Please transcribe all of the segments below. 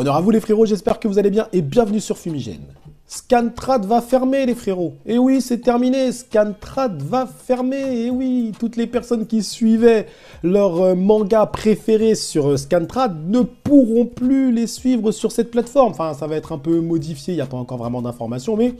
Honneur à vous les frérots, j'espère que vous allez bien et bienvenue sur Fumigène. Scantrad va fermer les frérots. Et oui, c'est terminé, Scantrad va fermer. Et oui, toutes les personnes qui suivaient leur manga préféré sur Scantrad ne pourront plus les suivre sur cette plateforme. Enfin, ça va être un peu modifié, il n'y a pas encore vraiment d'informations, mais...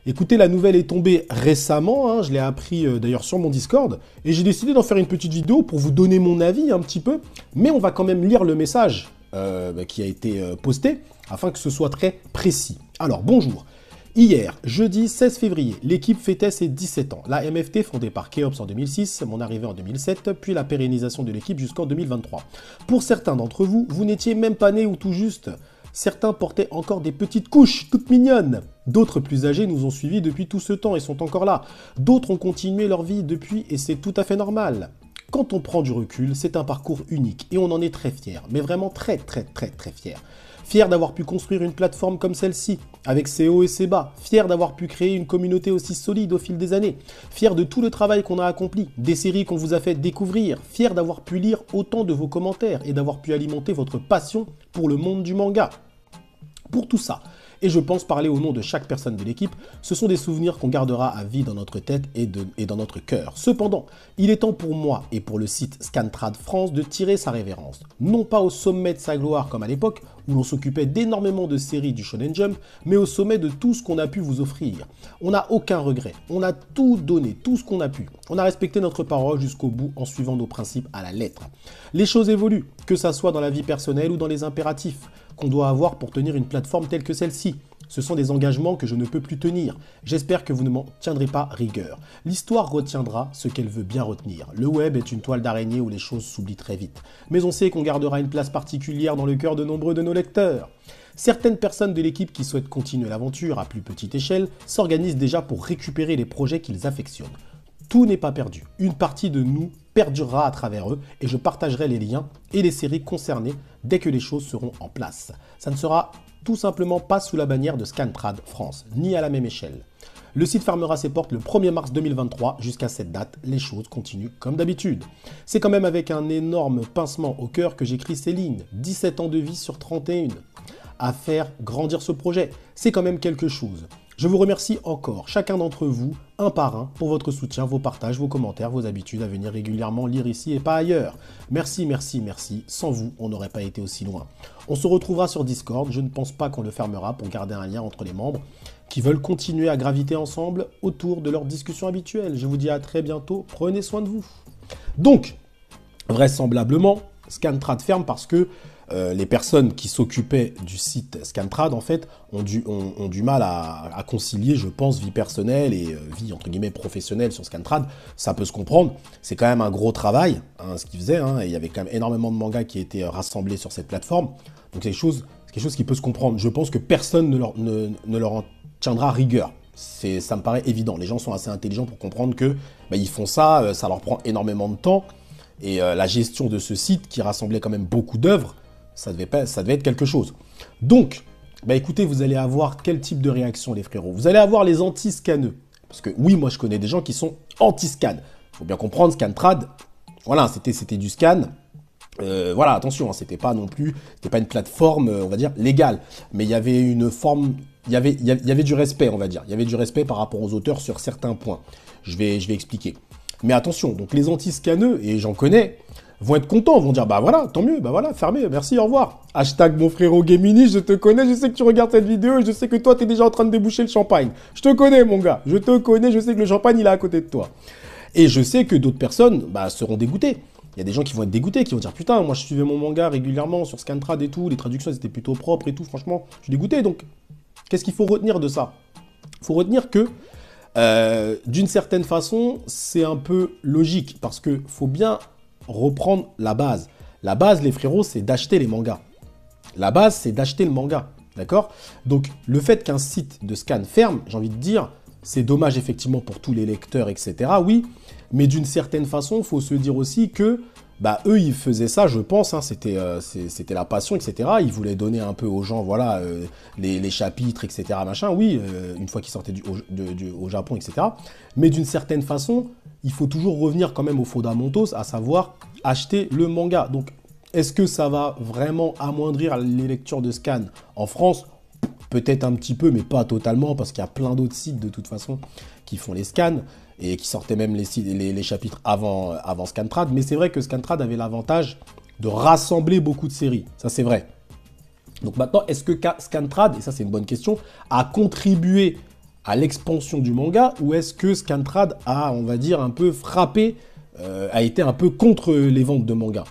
Écoutez, la nouvelle est tombée récemment, hein, je l'ai appris d'ailleurs sur mon Discord, et j'ai décidé d'en faire une petite vidéo pour vous donner mon avis un petit peu, mais on va quand même lire le message qui a été posté, afin que ce soit très précis. Alors, bonjour. Hier, jeudi 16 février, l'équipe fêtait ses 17 ans. La MFT, fondée par Keops en 2006, mon arrivée en 2007, puis la pérennisation de l'équipe jusqu'en 2023. Pour certains d'entre vous, vous n'étiez même pas nés ou tout juste... Certains portaient encore des petites couches, toutes mignonnes. D'autres plus âgés nous ont suivis depuis tout ce temps et sont encore là. D'autres ont continué leur vie depuis et c'est tout à fait normal. Quand on prend du recul, c'est un parcours unique et on en est très fiers, mais vraiment très fiers. Fiers d'avoir pu construire une plateforme comme celle-ci, avec ses hauts et ses bas. Fiers d'avoir pu créer une communauté aussi solide au fil des années. Fiers de tout le travail qu'on a accompli, des séries qu'on vous a fait découvrir. Fiers d'avoir pu lire autant de vos commentaires et d'avoir pu alimenter votre passion pour le monde du manga. Pour tout ça, et je pense parler au nom de chaque personne de l'équipe, ce sont des souvenirs qu'on gardera à vie dans notre tête et dans notre cœur. Cependant, il est temps pour moi et pour le site Scantrad France de tirer sa révérence. Non pas au sommet de sa gloire comme à l'époque, où l'on s'occupait d'énormément de séries du Shonen Jump, mais au sommet de tout ce qu'on a pu vous offrir. On n'a aucun regret, on a tout donné, tout ce qu'on a pu. On a respecté notre parole jusqu'au bout en suivant nos principes à la lettre. Les choses évoluent, que ça soit dans la vie personnelle ou dans les impératifs qu'on doit avoir pour tenir une plateforme telle que celle-ci. Ce sont des engagements que je ne peux plus tenir. J'espère que vous ne m'en tiendrez pas rigueur. L'histoire retiendra ce qu'elle veut bien retenir. Le web est une toile d'araignée où les choses s'oublient très vite. Mais on sait qu'on gardera une place particulière dans le cœur de nombreux de nos lecteurs. Certaines personnes de l'équipe qui souhaitent continuer l'aventure à plus petite échelle s'organisent déjà pour récupérer les projets qu'ils affectionnent. Tout n'est pas perdu. Une partie de nous perdurera à travers eux et je partagerai les liens et les séries concernées dès que les choses seront en place. Ça ne sera tout simplement pas sous la bannière de Scantrad France, ni à la même échelle. Le site fermera ses portes le 1er mars 2023. Jusqu'à cette date, les choses continuent comme d'habitude. C'est quand même avec un énorme pincement au cœur que j'écris ces lignes. 17 ans de vie sur 31. À faire grandir ce projet, c'est quand même quelque chose. Je vous remercie encore, chacun d'entre vous, un par un, pour votre soutien, vos partages, vos commentaires, vos habitudes à venir régulièrement lire ici et pas ailleurs. Merci, merci, merci. Sans vous, on n'aurait pas été aussi loin. On se retrouvera sur Discord. Je ne pense pas qu'on le fermera pour garder un lien entre les membres qui veulent continuer à graviter ensemble autour de leurs discussions habituelles. Je vous dis à très bientôt. Prenez soin de vous. Donc, vraisemblablement, Scantrad ferme parce que les personnes qui s'occupaient du site Scantrad, en fait, ont du mal à concilier, je pense, vie personnelle et vie, entre guillemets, professionnelle sur Scantrad. Ça peut se comprendre. C'est quand même un gros travail, hein, ce qu'ils faisaient, hein, et il y avait quand même énormément de mangas qui étaient rassemblés sur cette plateforme. Donc c'est quelque chose qui peut se comprendre. Je pense que personne ne leur en tiendra rigueur. Ça me paraît évident. Les gens sont assez intelligents pour comprendre que ils font ça, ça leur prend énormément de temps. Et la gestion de ce site, qui rassemblait quand même beaucoup d'œuvres, ça devait être quelque chose. Donc, écoutez, vous allez avoir quel type de réaction, les frérots? Vous allez avoir les anti-scanneux. Parce que oui, moi je connais des gens qui sont anti-scan. Il faut bien comprendre, Scantrad, voilà, c'était du scan. Voilà, attention, hein, c'était pas une plateforme, on va dire, légale. Mais il y avait une forme, il y avait du respect, on va dire. Il y avait du respect par rapport aux auteurs sur certains points. Je vais expliquer. Mais attention, donc les anti-scanneux, et j'en connais, vont être contents, vont dire, bah voilà, tant mieux, bah voilà, fermé, merci, au revoir. Hashtag mon frérot Gemini, je te connais, je sais que tu regardes cette vidéo, et je sais que toi, t'es déjà en train de déboucher le champagne. Je te connais, mon gars, je te connais, je sais que le champagne, il est à côté de toi. Et je sais que d'autres personnes, seront dégoûtées. Il y a des gens qui vont être dégoûtés, qui vont dire, putain, moi, je suivais mon manga régulièrement sur Scantrad et tout, les traductions, étaient plutôt propres et tout, franchement, je suis dégoûté. Donc, qu'est-ce qu'il faut retenir de ça? Il faut retenir que, d'une certaine façon, c'est un peu logique, parce que faut bien reprendre la base. La base, les frérots, c'est d'acheter les mangas. La base, c'est d'acheter le manga, d'accord? Donc, le fait qu'un site de scan ferme, j'ai envie de dire, c'est dommage effectivement pour tous les lecteurs, etc. Oui, mais d'une certaine façon, il faut se dire aussi que eux, ils faisaient ça, je pense, hein, c'était la passion, etc. Ils voulaient donner un peu aux gens, voilà, les chapitres, etc. Machin, oui, une fois qu'ils sortaient au Japon, etc. Mais d'une certaine façon, il faut toujours revenir quand même aux fondamentaux, à savoir acheter le manga. Donc, Est-ce que ça va vraiment amoindrir les lectures de scans en France? Peut-être un petit peu, mais pas totalement, parce qu'il y a plein d'autres sites, de toute façon, qui font les scans, et qui sortaient même les chapitres avant Scantrad. Mais c'est vrai que Scantrad avait l'avantage de rassembler beaucoup de séries. Ça, c'est vrai. Donc maintenant, est-ce que Scantrad, et ça c'est une bonne question, a contribué à l'expansion du manga, ou est-ce que Scantrad a, on va dire, un peu frappé, a été un peu contre les ventes de manga?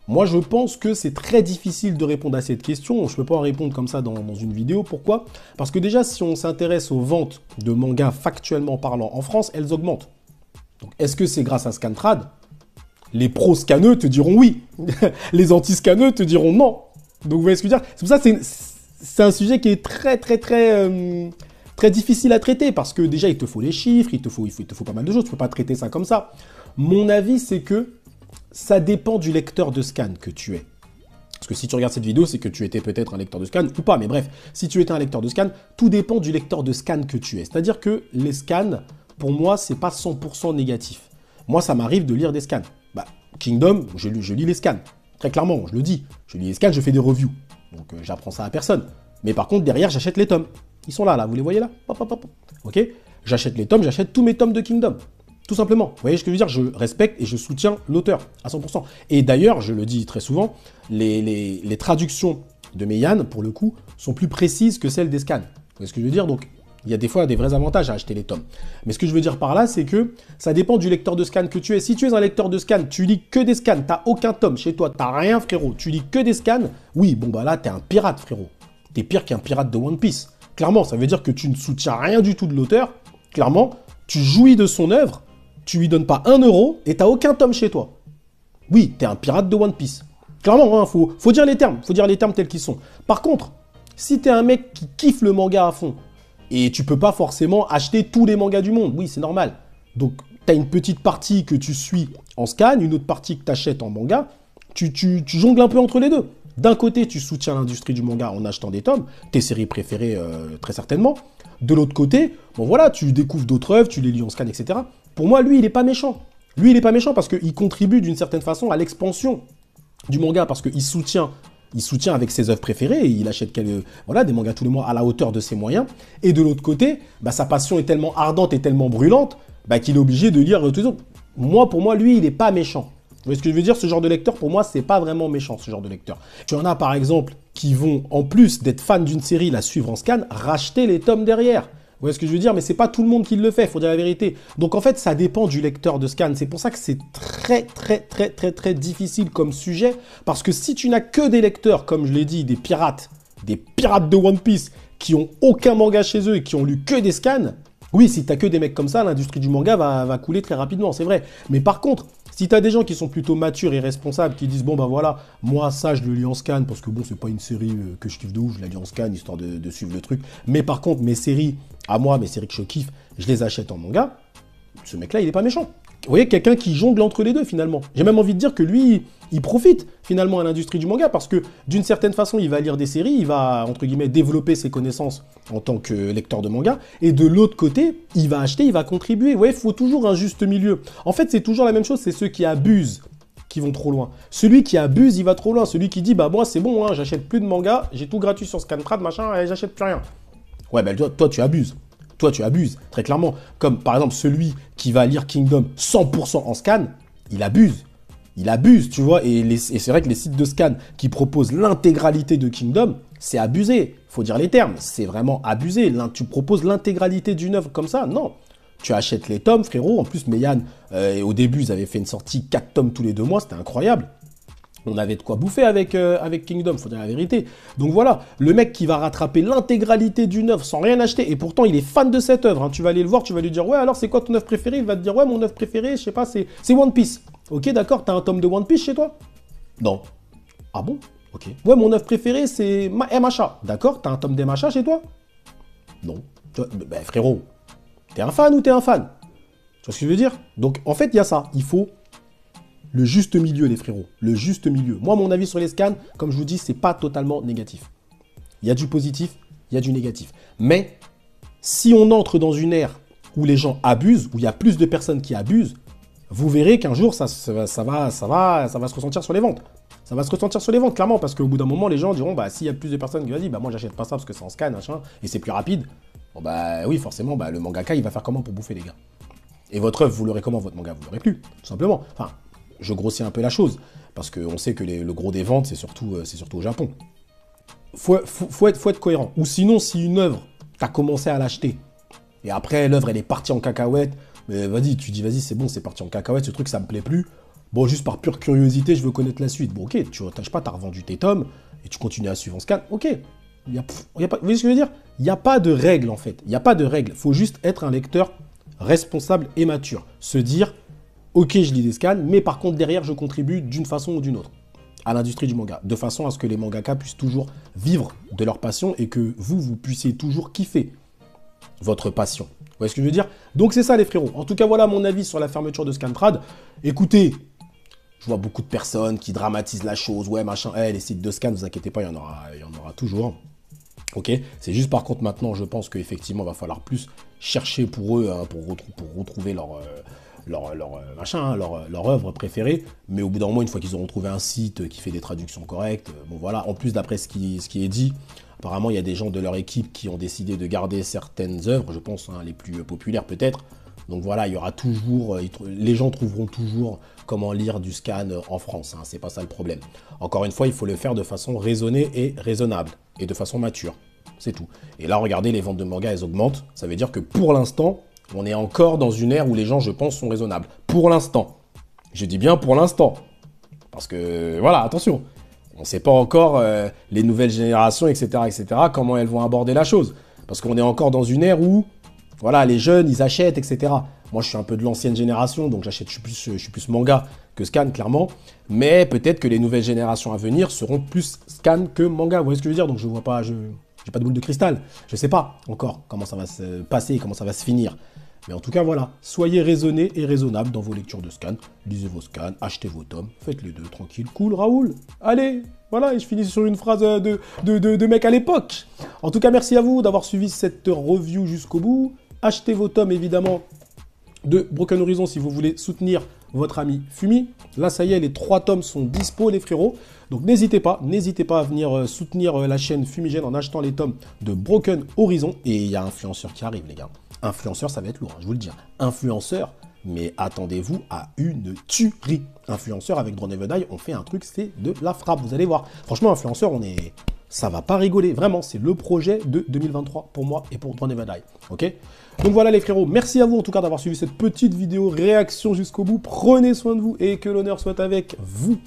Moi, je pense que c'est très difficile de répondre à cette question. Je ne peux pas en répondre comme ça dans une vidéo. Pourquoi? Parce que déjà, si on s'intéresse aux ventes de mangas factuellement parlant en France, elles augmentent. Donc, est-ce que c'est grâce à Scantrad? Les pro-scanneux te diront oui. Les anti-scanneux te diront non. Donc, vous voyez ce que je veux dire? C'est pour ça que c'est un sujet qui est très difficile à traiter. Parce que déjà, il te faut les chiffres, il te faut pas mal de choses. Tu ne peux pas traiter ça comme ça. Mon avis, c'est que ça dépend du lecteur de scan que tu es. Parce que si tu regardes cette vidéo, c'est que tu étais peut-être un lecteur de scan ou pas. Mais bref, si tu étais un lecteur de scan, tout dépend du lecteur de scan que tu es. C'est-à-dire que les scans, pour moi, c'est pas 100% négatif. Moi, ça m'arrive de lire des scans. Bah, Kingdom, je lis les scans. Très clairement, je le dis. Je lis les scans, je fais des reviews. Donc, j'apprends ça à personne. Mais par contre, derrière, j'achète les tomes. Ils sont là, vous les voyez là? Hop, hop, hop. Ok? J'achète les tomes, j'achète tous mes tomes de Kingdom. Tout simplement. Vous voyez ce que je veux dire? Je respecte et je soutiens l'auteur à 100%. Et d'ailleurs, je le dis très souvent, les traductions de Meian, pour le coup, sont plus précises que celles des scans. Vous voyez ce que je veux dire? Donc, il y a des fois des vrais avantages à acheter les tomes. Mais ce que je veux dire par là, c'est que ça dépend du lecteur de scan que tu es. Si tu es un lecteur de scan, tu lis que des scans, t'as aucun tome chez toi, t'as rien, frérot, tu lis que des scans, oui, bon bah là, t'es un pirate, frérot. T'es pire qu'un pirate de One Piece. Clairement, ça veut dire que tu ne soutiens rien du tout de l'auteur. Clairement, tu jouis de son œuvre, tu lui donnes pas 1 euro et t'as aucun tome chez toi. Oui, t'es un pirate de One Piece. Clairement, hein, faut dire les termes, tels qu'ils sont. Par contre, si t'es un mec qui kiffe le manga à fond, et tu peux pas forcément acheter tous les mangas du monde, oui, c'est normal. Donc, t'as une petite partie que tu suis en scan, une autre partie que t'achètes en manga, tu jongles un peu entre les deux. D'un côté, tu soutiens l'industrie du manga en achetant des tomes, tes séries préférées très certainement. De l'autre côté, bon voilà, tu découvres d'autres œuvres, tu les lis en scan, etc. Pour moi, lui, il n'est pas méchant. Lui, il n'est pas méchant parce qu'il contribue d'une certaine façon à l'expansion du manga, parce qu'il soutient avec ses œuvres préférées, et il achète des mangas tous les mois à la hauteur de ses moyens. Et de l'autre côté, bah, sa passion est tellement ardente et tellement brûlante bah, qu'il est obligé de lire tous les autres. Pour moi, lui, il n'est pas méchant. Vous voyez ce que je veux dire? Ce genre de lecteur, pour moi, c'est pas vraiment méchant, ce genre de lecteur. Tu en as, par exemple, qui vont, en plus d'être fans d'une série, la suivre en scan, racheter les tomes derrière. Vous voyez ce que je veux dire? Mais c'est pas tout le monde qui le fait, faut dire la vérité. Donc en fait, ça dépend du lecteur de scan. C'est pour ça que c'est très difficile comme sujet. Parce que si tu n'as que des lecteurs, comme je l'ai dit, des pirates de One Piece, qui ont aucun manga chez eux et qui ont lu que des scans, oui, si t'as que des mecs comme ça, l'industrie du manga va couler très rapidement, c'est vrai. Mais par contre, si t'as des gens qui sont plutôt matures et responsables, qui disent, bon bah voilà, moi ça je le lis en scan, parce que bon, c'est pas une série que je kiffe de ouf, je la lis en scan, histoire de suivre le truc. Mais par contre, mes séries, à moi, mes séries que je kiffe, je les achète en manga, ce mec-là, il est pas méchant. Vous voyez, quelqu'un qui jongle entre les deux, finalement. J'ai même envie de dire que lui, il profite, finalement, à l'industrie du manga, parce que, d'une certaine façon, il va lire des séries, il va, entre guillemets, développer ses connaissances en tant que lecteur de manga, et de l'autre côté, il va acheter, il va contribuer. Ouais, il faut toujours un juste milieu. En fait, c'est toujours la même chose, c'est ceux qui abusent qui vont trop loin. Celui qui abuse, il va trop loin. Celui qui dit, bah moi, c'est bon, hein, j'achète plus de manga, j'ai tout gratuit sur Scantrad, machin, et j'achète plus rien. Ouais, ben toi, tu abuses. Toi, tu abuses, très clairement. Comme, par exemple, celui qui va lire Kingdom 100% en scan, il abuse. Il abuse, tu vois. Et c'est vrai que les sites de scan qui proposent l'intégralité de Kingdom, c'est abusé. Faut dire les termes. C'est vraiment abusé. Tu proposes l'intégralité d'une œuvre comme ça? Non. Tu achètes les tomes, frérot. En plus, Meian, au début, ils avaient fait une sortie 4 tomes tous les 2 mois. C'était incroyable. On avait de quoi bouffer avec Kingdom, faut dire la vérité. Donc voilà, le mec qui va rattraper l'intégralité d'une œuvre sans rien acheter, et pourtant il est fan de cette œuvre, hein. Tu vas aller le voir, tu vas lui dire, ouais, alors c'est quoi ton œuvre préférée? Il va te dire, ouais, mon œuvre préférée, je sais pas, c'est One Piece. Ok, d'accord, t'as un tome de One Piece chez toi? Non. Ah bon? Ok. Ouais, mon œuvre préférée, c'est MHA. D'accord, t'as un tome d'MHA chez toi? Non. Ben frérot, t'es un fan ou t'es un fan? Tu vois ce que je veux dire? Donc en fait, il y a ça, il faut le juste milieu, les frérots. Le juste milieu. Moi, mon avis sur les scans, comme je vous dis, c'est pas totalement négatif. Il y a du positif, il y a du négatif. Mais si on entre dans une ère où les gens abusent, où il y a plus de personnes qui abusent, vous verrez qu'un jour, ça va se ressentir sur les ventes. Ça va se ressentir sur les ventes, clairement, parce qu'au bout d'un moment, les gens diront, bah, s'il y a plus de personnes qui vont dire, bah, moi, j'achète pas ça parce que c'est en scan, machin, et c'est plus rapide. Bon, bah, oui, forcément, bah, le mangaka, il va faire comment pour bouffer, les gars? Et votre œuvre, vous l'aurez comment, votre manga? Vous l'aurez plus, tout simplement. Enfin, je grossis un peu la chose, parce qu'on sait que le gros des ventes, c'est surtout au Japon. Faut être cohérent. Ou sinon, si une œuvre, t'as commencé à l'acheter, et après, l'œuvre, elle est partie en cacahuète, mais vas-y, tu dis, vas-y, c'est bon, c'est parti en cacahuète, ce truc, ça me plaît plus. Bon, juste par pure curiosité, je veux connaître la suite. Bon, ok, tu n'attaches pas, t'as revendu tes tomes, et tu continues à suivre en scan, ok. Y a pas, vous voyez ce que je veux dire? Il n'y a pas de règle, en fait. Il n'y a pas de règle. Il faut juste être un lecteur responsable et mature. Se dire, ok, je lis des scans, mais par contre, derrière, je contribue d'une façon ou d'une autre à l'industrie du manga, de façon à ce que les mangaka puissent toujours vivre de leur passion et que vous puissiez toujours kiffer votre passion. Vous voyez ce que je veux dire? Donc c'est ça les frérots. En tout cas, voilà mon avis sur la fermeture de Scantrad. Écoutez, je vois beaucoup de personnes qui dramatisent la chose. Ouais, machin, les sites de scan, ne vous inquiétez pas, il y en aura toujours. Ok, c'est juste par contre maintenant, je pense qu'effectivement, il va falloir plus chercher pour eux, hein, pour retrouver leur œuvre préférée. Mais au bout d'un moment, une fois qu'ils auront trouvé un site qui fait des traductions correctes, bon voilà, en plus d'après ce qui est dit, apparemment il y a des gens de leur équipe qui ont décidé de garder certaines œuvres, je pense, hein, les plus populaires peut-être. Donc voilà, il y aura toujours, les gens trouveront toujours comment lire du scan en France, hein, c'est pas ça le problème. Encore une fois, il faut le faire de façon raisonnée et raisonnable, et de façon mature, c'est tout. Et là, regardez, les ventes de manga, elles augmentent, ça veut dire que pour l'instant, on est encore dans une ère où les gens, je pense, sont raisonnables. Pour l'instant. Je dis bien pour l'instant. Parce que, voilà, attention, on ne sait pas encore les nouvelles générations, etc., comment elles vont aborder la chose. Parce qu'on est encore dans une ère où, voilà, les jeunes, ils achètent, etc. Moi, je suis un peu de l'ancienne génération, donc je suis plus manga que scan, clairement. Mais peut-être que les nouvelles générations à venir seront plus scan que manga. Vous voyez ce que je veux dire? Donc je vois pas, j'ai pas de boule de cristal. Je sais pas encore comment ça va se passer, comment ça va se finir. Mais en tout cas, voilà, soyez raisonnés et raisonnables dans vos lectures de scan. Lisez vos scans, achetez vos tomes, faites les deux, tranquille, cool, Raoul. Allez, voilà, et je finis sur une phrase de mec à l'époque. En tout cas, merci à vous d'avoir suivi cette review jusqu'au bout. Achetez vos tomes, évidemment, de Broken Horizon si vous voulez soutenir votre ami Fumi. Là, ça y est, les 3 tomes sont dispo, les frérots. Donc n'hésitez pas à venir soutenir la chaîne Fumigène en achetant les tomes de Broken Horizon. Et il y a Influenceur qui arrive, les gars. Influenceur, ça va être lourd, hein, je vous le dis. Influenceur, mais attendez-vous à une tuerie. Influenceur, avec Drone Evil Die, on fait un truc, c'est de la frappe, vous allez voir. Franchement, Influenceur, ça va pas rigoler, vraiment, c'est le projet de 2023 pour moi et pour Drone Evil Die, ok? Donc voilà les frérots, merci à vous en tout cas d'avoir suivi cette petite vidéo réaction jusqu'au bout. Prenez soin de vous et que l'honneur soit avec vous.